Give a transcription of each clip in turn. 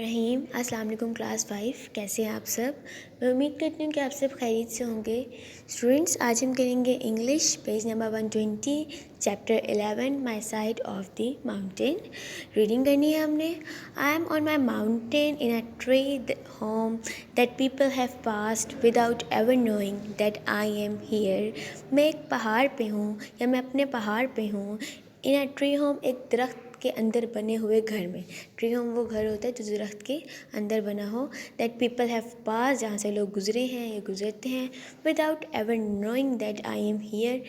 रहीम अस्सलाम वालेकुम क्लास 5 कैसे हैं आप सब। मैं उम्मीद करती हूँ कि आप सब खैरियत से होंगे। स्टूडेंट्स, आज हम करेंगे English page number 120 chapter 11 my side of the mountain. Reading करनी है हमने। I am on my mountain in a tree home that people have passed without ever knowing that I am here. मैं एक पहाड़ पे हूँ या मैं अपने पहाड़ पे हूँ। इन अ ट्री होम एक दरख्त के अंदर बने हुए घर में। ट्री होम वो घर होता है जो दरख्त के अंदर बना हो। दैट पीपल हैव पास, जहाँ से लोग गुजरे हैं या गुजरते हैं। Without ever knowing that I am here,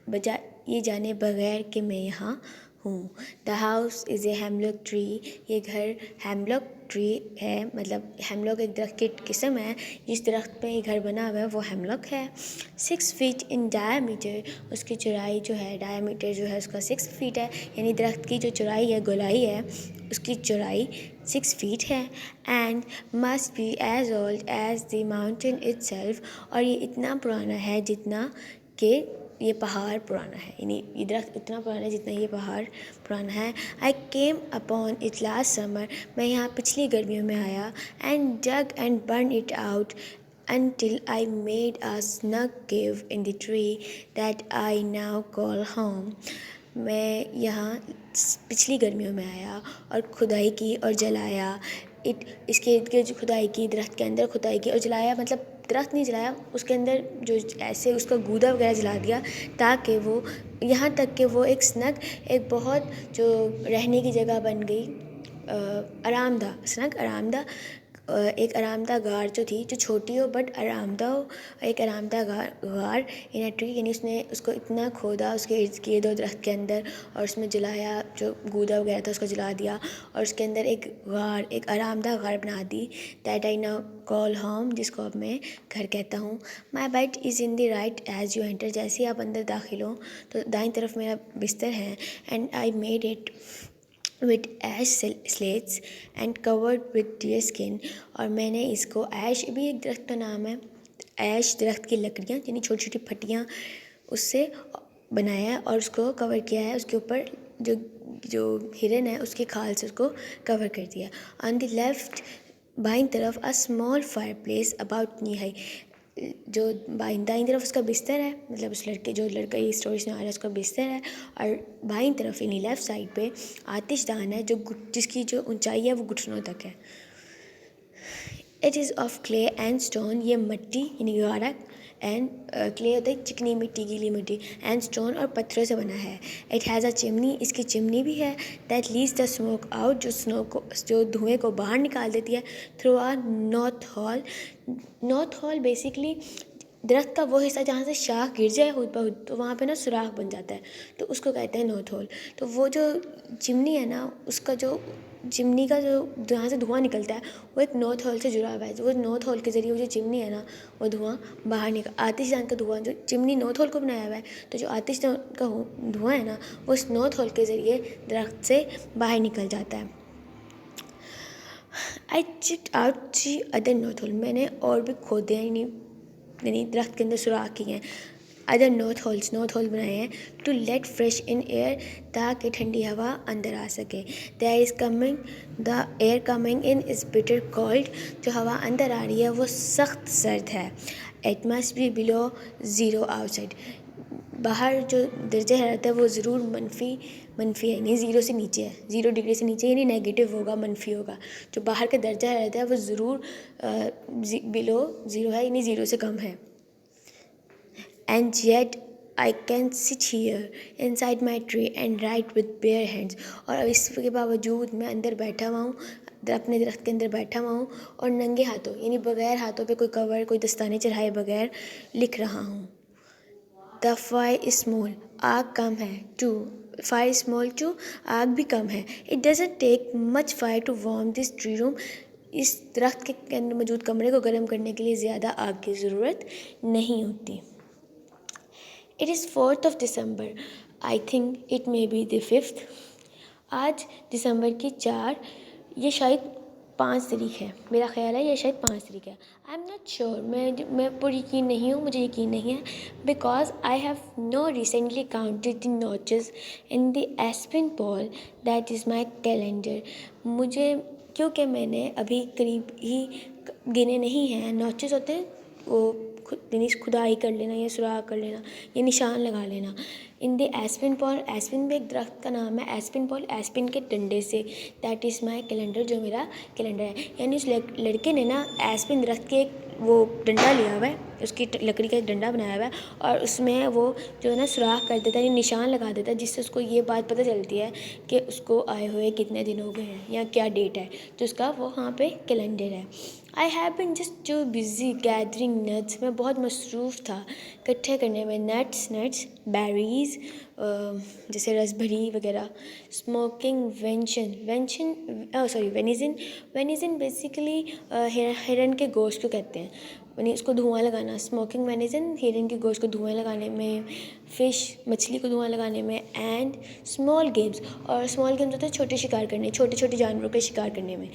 बजा ये जाने बगैर कि मैं यहाँ हूँ। The house is a hemlock tree, ये घर हेमलॉक ट्री है, मतलब हेमलॉक एक दरख्त की किस्म है। जिस दरख्त पे ये घर बना हुआ है वो हेमलॉक है। 6 फीट इन डायमीटर, उसकी चौड़ाई जो है, डायमीटर जो है उसका 6 फीट है, यानी दरख्त की जो चौड़ाई है, गोलाई है, उसकी चौड़ाई 6 फीट है। And must be as old as the mountain itself, और ये इतना पुराना है जितना कि ये पहाड़ पुराना है, यानी ये दरख्त उतना पुराना है जितना ये पहाड़ पुराना है। I came upon it last summer, मैं यहाँ पिछली गर्मियों में आया। And dug and burn it out until I made a snug cave in the tree that I now call home. मैं यहाँ पिछली गर्मियों में आया और खुदाई की और जलाया। इसके इर्द गिर्द खुदाई की, दरख्त के अंदर खुदाई की और जलाया, मतलब दरख्त नहीं जलाया, उसके अंदर जो ऐसे उसका गूदा वगैरह जला दिया, ताकि वो यहाँ तक कि वो एक स्नग, एक बहुत जो रहने की जगह बन गई, आरामदा स्नग, आरामदा, एक आरामदा गार जो थी, जो छोटी हो बट आरामदा हो, एक आरामदा गार इन अ ट्री, यानी उसने उसको इतना खोदा उसके इर्द गिर्द और दरख्त के अंदर, और उसमें जलाया, जो गूदा वगैरह था उसको जला दिया, और उसके अंदर एक गार, एक आरामदा गार बना दी। That I now call home, जिसको अब मैं घर कहता हूँ। My bed is in the right as you enter, जैसे ही आप अंदर दाखिल हो तो दाईं तरफ मेरा बिस्तर है। And I made it with ash slates and covered with deer skin, और मैंने इसको, ऐश भी एक दरख्त का नाम है, ऐश दरख्त की लकड़ियाँ यानी छोटी छोटी फटियाँ, उससे बनाया है और उसको कवर किया है। उसके ऊपर जो जो हिरन है उसके खाल से उसको कवर कर दिया। ऑन द लेफ्ट, बाईं तरफ, a small fire place about knee high, जो दाईं तरफ उसका बिस्तर है, मतलब उस लड़के, जो लड़का ये स्टोरी सुना रहा है उसका बिस्तर है, और बाईं तरफ यानी लेफ़्ट साइड पे आतिशदान है, जो जिसकी जो ऊंचाई है वो घुटनों तक है। It is of clay and stone, ये मिट्टी यानी गारा, एंड क्ले होता है चिकनी मिट्टी, गीली मिट्टी, एंड स्टोन और पत्थरों से बना है। इट हैज़ अ चिमनी, इसकी चिमनी भी है। That leads the smoke out, जो धुएँ को बाहर निकाल देती है। Through a north hall, north hall basically दरख्त का वो हिस्सा जहाँ से शाख गिर जाए खुद ब खुद, तो वहाँ पे ना सुराख बन जाता है, तो उसको कहते हैं नॉर्थ हॉल। तो वो जो चिमनी है ना, उसका जो चिमनी का जो जहाँ से धुआं निकलता है वो एक नॉर्थ हॉल से जुड़ा हुआ है। तो वो नॉर्थ हॉल के ज़रिए वो जो चिमनी है ना, वो धुआं बाहर निकल, आतिशदान का धुआं, जो चिमनी नॉर्थ हॉल को बनाया हुआ है, तो जो आतिशदान का धुआं है ना, वो उस नॉर्थ हॉल के ज़रिए दरख्त से बाहर निकल जाता है। I check out the other north hall, मैंने और भी खोदे हैं, यानी दरख्त के अंदर सुराख किए हैं, अदर नॉर्थ हॉल बनाए हैं, to let fresh in air, ताकि ठंडी हवा अंदर आ सके। There is coming, the air coming in is bitter cold, जो हवा अंदर आ रही है वो सख्त सर्द है। It must be below zero outside, बाहर जो दर्जा हरारत है वो ज़रूर मनफी है, यानी ज़ीरो से नीचे है, 0 डिग्री से नीचे, यानी नेगेटिव होगा, मनफी होगा। जो बाहर का दर्जा हरारत है वो ज़रूर बिलो ज़ीरो है, यानी 0 से कम है। And yet I can sit here inside my tree and write with bare hands, और अब इसके बावजूद मैं अंदर बैठा हुआ हूँ, अपने दरख्त के अंदर बैठा हुआ हूँ, और नंगे हाथों, यानी बगैर हाथों पे कोई कवर, कोई दस्ताने चढ़ाए बगैर लिख रहा हूँ। द फायर इज स्मॉल, आग कम है। टू फायर स्मॉल टू, आग भी कम है। It doesn't take much fire to warm this tree room, इस दरख्त के अंदर मौजूद कमरे को गर्म करने के लिए ज़्यादा आग की ज़रूरत नहीं होती। It is 4th of December, I think it may be the 5th, आज दिसंबर की 4, ये शायद 5 तारीख है, मेरा ख्याल है ये शायद 5 तारीख है। आई एम नॉट श्योर, मैं पूरी यकीन नहीं हूँ, मुझे यकीन नहीं है, because I have no recently counted the notches in the aspen pole that is my calendar. मुझे क्योंकि मैंने अभी करीब ही गिने नहीं हैं। नॉचेस होते हैं वो खुदाई कर लेना या सुराख कर लेना या निशान लगा लेना। इन द एस्पिन पॉल, एस्पिन भी एक दरख्त का नाम है। एस्पिन पॉल, एस्पिन के डंडे से, दैट इज़ माई कैलेंडर, जो मेरा कैलेंडर है। यानी उस लड़के ने ना एस्पिन दरख्त के एक वो डंडा लिया हुआ है, उसकी लकड़ी का एक डंडा बनाया हुआ है और उसमें वो जो है ना सुराख कर देता है, निशान लगा देता है, जिससे उसको ये बात पता चलती है कि उसको आए हुए कितने दिन हो गए हैं या क्या डेट है, तो उसका वो वहाँ पे कैलेंडर है। I have been just too busy gathering nuts, मैं बहुत मसरूफ़ था इकट्ठे करने में नट्स बेरीज़, जैसे रसभरी वगैरह। स्मोकिंग वेनिजन, वेनिजन बेसिकली हिरन के गोश्त को कहते हैं, यानी उसको धुआं लगाना। स्मोकिंग वेनिजन, हिरन के गोश्त को धुआं लगाने में, फ़िश मछली को धुआं लगाने में। एंड स्मॉल गेम्स, और स्मॉल गेम्स होते हैं छोटे शिकार करने, छोटे छोटे जानवरों के शिकार करने में।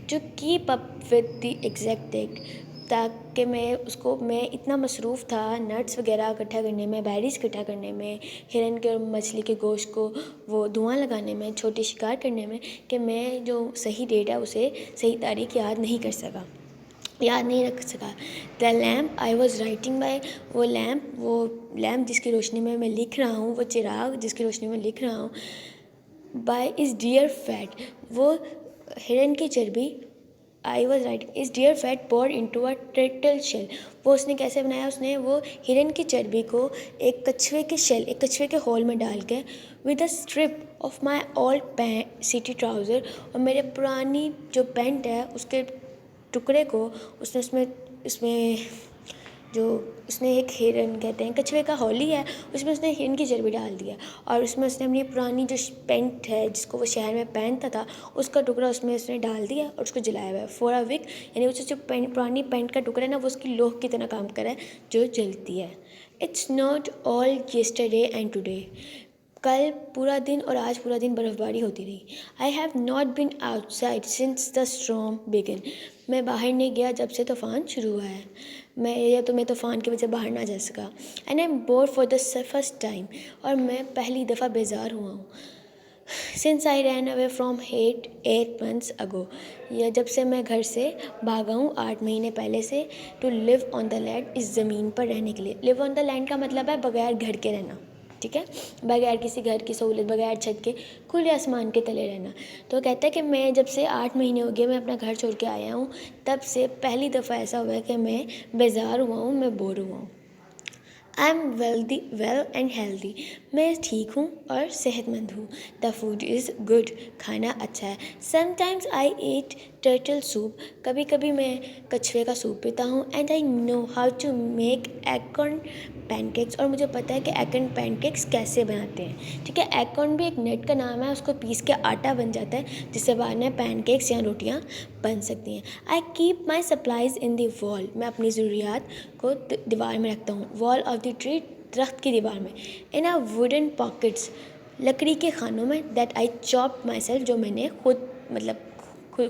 To keep up with the exact date, ताकि मैं इतना मसरूफ़ था नट्स वगैरह इकट्ठा करने में, बेरीज़ इकट्ठा करने में, हिरन के और मछली के गोश्त को वो धुआं लगाने में, छोटे शिकार करने में, कि मैं जो सही डेट है उसे सही तारीख याद नहीं रख सका। The lamp I was writing by, वो लैम्प जिसकी रोशनी में मैं लिख रहा हूँ, वो चिराग जिसकी रोशनी में लिख रहा हूँ, बाय इज़ डियर फैट, वो हिरन की चर्बी, I was writing is deer fat pour into a turtle shell, वो उसने कैसे बनाया, उसने वो हिरन की चर्बी को एक कछुए के होल में डाल के, with a strip of my old city trouser, और मेरे पुरानी जो पैंट है उसके टुकड़े को उसमें जो उसने एक हिरन कहते हैं, कछुए का होली है, उसमें उसने हिरन की चर्बी डाल दिया और उसमें उसने अपनी पुरानी जो पैंट है जिसको वो शहर में पहनता था उसका टुकड़ा उसमें उसने डाल दिया और उसको जलाया हुआ है फॉर अ वीक। यानी उससे जो पुरानी पैंट का टुकड़ा है ना, वो उसकी लोह की तरह काम कर रहा है जो जलती है। It's not all yesterday and today, कल पूरा दिन और आज पूरा दिन बर्फ़बारी होती रही। I have not been outside since the storm begin, मैं बाहर नहीं गया जब से तूफ़ान शुरू हुआ है। मैं तूफ़ान की वजह से बाहर ना जा सका। And I am board for the first time, और मैं पहली दफ़ा बेजार हुआ हूँ। Since I ran away from 8 months अगो, या जब से मैं घर से भागा हूँ 8 महीने पहले से। To live on the land, इस ज़मीन पर रहने के लिए। लिव ऑन द लैंड का मतलब है बगैर घर के रहना, ठीक है, बगैर किसी घर की सहूलत, बगैर छत के, खुले आसमान के तले रहना। तो कहता है कि मैं जब से 8 महीने हो गए मैं अपना घर छोड़ के आया हूँ, तब से पहली दफ़ा ऐसा हुआ है कि मैं बेजार हुआ हूँ, मैं बोर हुआ हूँ। I am well and healthy, मैं ठीक हूँ और सेहतमंद हूँ। द फूड इज़ गुड, खाना अच्छा है। Sometimes I eat turtle soup, कभी कभी मैं कछुए का सूप पीता हूँ। And I know how to make acorn pancakes, और मुझे पता है कि एगकॉर्न पैनकेक्स कैसे बनाते हैं, ठीक है। एगकॉर्न भी एक नट का नाम है, उसको पीस के आटा बन जाता है जिससे बाद में पैनकेक्स या रोटियाँ बन सकती हैं। I keep my supplies in the wall, मैं अपनी ज़रूरियात को दीवार में रखता हूँ। वॉल ऑफ द ट्री, दरख्त की दीवार में। इन आ वुडन पॉकेट्स, लकड़ी के खानों में। That I chop my self, जो मैंने खुद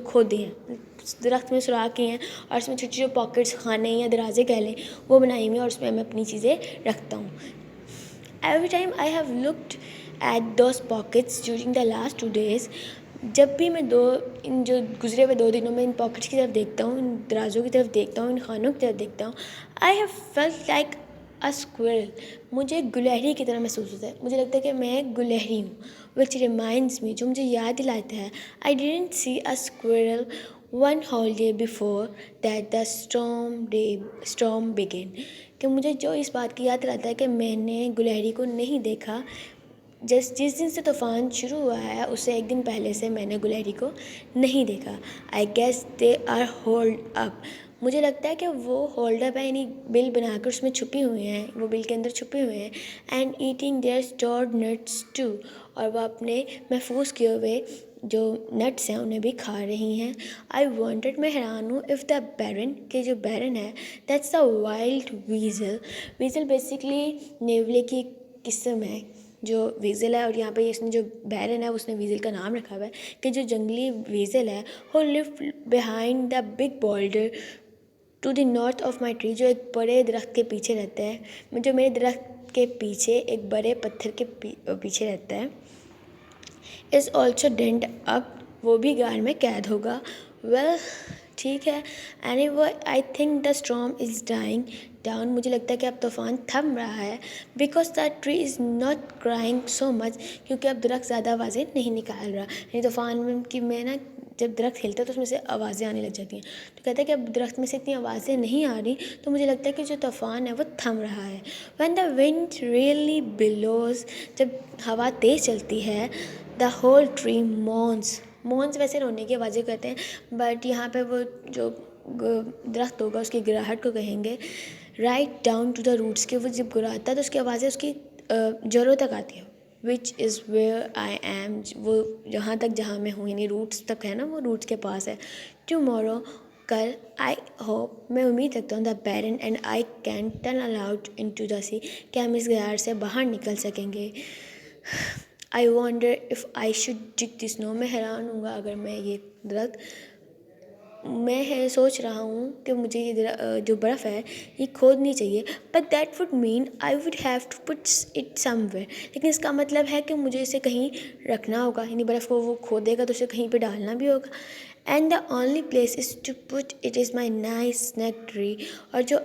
खोदे हैं, दरख्त में सुराख किए हैं और उसमें छोटे छोटे पॉकेट्स, खाने या दराजे कह लें, वो बनाई हुई हैं और उसमें मैं अपनी चीज़ें रखता हूँ। Every time I have looked at those pockets during the last 2 days, जब भी मैं इन जो गुजरे हुए 2 दिनों में इन पॉकेट्स की तरफ देखता हूँ, इन दराजों की तरफ देखता हूँ, इन खानों की तरफ देखता हूँ, I have felt like a squirrel, मुझे गुलहरी की तरह महसूस होता है, मुझे लगता है कि मैं गुलहरी हूँ। विच रिमाइंड्स मी, जो मुझे याद दिलाता है, I didn't see a squirrel one whole day before that the storm begin, कि मुझे जो इस बात की याद दिलाता है कि मैंने गुलहरी को नहीं देखा जिस दिन से तूफ़ान शुरू हुआ है, उससे एक दिन पहले से मैंने गुलहरी को नहीं देखा। I guess they are holed up, मुझे लगता है कि वो होल्ड अप है, यानी बिल बनाकर उसमें छुपी हुई हैं, वो बिल के अंदर छुपे हुए हैं। And eating their stored nuts too, और वह अपने महफूज किए हुए जो नट्स हैं उन्हें भी खा रही हैं। आई वॉन्टेड, मैं हैरान हूँ, इफ़ द बैरन, के जो बैरन है, that's the wild weasel. Weasel basically नेवले की किस्म है जो वीज़ल है, और यहाँ पे इसने जो बैरन है उसने वीज़ल का नाम रखा हुआ है कि जो जंगली वीज़ल है वो live behind the big boulder to the north of my tree, जो एक बड़े दरख्त के पीछे रहता है, जो मेरे दरख्त के पीछे एक बड़े पत्थर के पीछे रहता है। इज़ ऑल्सो डेंट अप, वो भी गार में कैद होगा। वेल ठीक है। Anyway I think the storm is dying down. मुझे लगता है कि अब तूफ़ान थम रहा है। Because the tree is not crying so much, क्योंकि अब दरख्त ज़्यादा आवाज़ें नहीं निकाल रहा। यानी तूफ़ान में ना जब दरख्त हिलता है तो उसमें से आवाज़ें आने लग जाती हैं। तो कहता है कि अब दरख्त में से इतनी आवाज़ें नहीं आ रही, तो मुझे लगता है कि जो तूफ़ान है वो थम रहा है। When the wind really blows, जब हवा तेज़ चलती है, the whole tree moans. Moans वैसे रोने की आवाज़ें कहते हैं, बट यहाँ पे वो जो दरख्त होगा उसकी गिराहट को कहेंगे। Right down to the roots, के वो जब गिराता है तो उसकी आवाज़ें उसकी जड़ों तक आती है। Which is where I am, वो जहाँ तक जहाँ मैं हूँ, यानी रूट्स तक है ना, वो रूट्स के पास है। टुमारो, कल, आई होप, मैं उम्मीद रखता हूँ, the baron and I can turn aloud into the sea, कि हम इस गयार से बाहर निकल सकेंगे। I wonder if I should dig the snow, मैं हैरान हूँगा अगर मैं ये दरख्त, मैं है सोच रहा हूँ कि मुझे ये जो बर्फ़ है ये खोदनी चाहिए। But that would mean I would have to put it somewhere, लेकिन इसका मतलब है कि मुझे इसे कहीं रखना होगा, यानी बर्फ़ को वो खोदेगा तो उसे कहीं पे डालना भी होगा। And the only place is to put it is my nice snack tree, और जो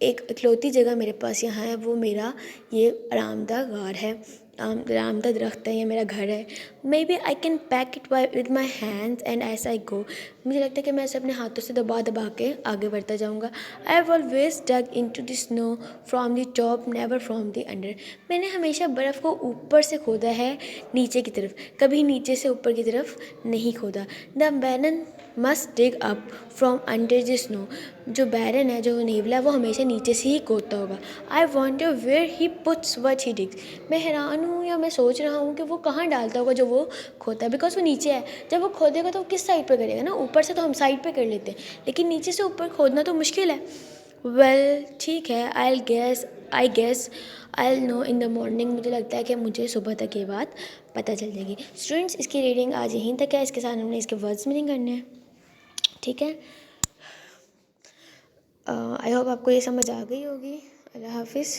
एक इकलौती जगह मेरे पास यहाँ है वो मेरा ये आरामदा गार है, आरामदा दरख्त है, ये मेरा घर है। Maybe I can pack it with my hands and as I go, मुझे लगता है कि मैं इसे अपने हाथों से दबा दबा के आगे बढ़ता जाऊँगा। I have always dug into the snow from the top, never from the under, मैंने हमेशा बर्फ़ को ऊपर से खोदा है नीचे की तरफ, कभी नीचे से ऊपर की तरफ नहीं खोदा। The baron must dig up from under the snow, जो बैरन है, जो नेवला है, वो हमेशा नीचे से ही खोदता होगा। I wonder where he puts what he digs, मैं हैरान हूँ या मैं सोच रहा हूँ कि वो कहाँ डालता होगा जो वो खोदता है, बिकॉज वो नीचे है। जब वो खोदेगा तो वो किस साइड पर करेगा ना, ऊपर से तो हम साइड पे कर लेते हैं, लेकिन नीचे से ऊपर खोदना तो मुश्किल है। वेल ठीक है, I guess I know in the morning, मुझे लगता है कि मुझे सुबह तक ये बात पता चल जाएगी। स्टूडेंट्स, इसकी रीडिंग आज यहीं तक है, इसके साथ हमने इसके वर्ड्स मीनिंग करने हैं, ठीक है। आई होप आपको ये समझ आ गई होगी। अल्लाह हाफिज़।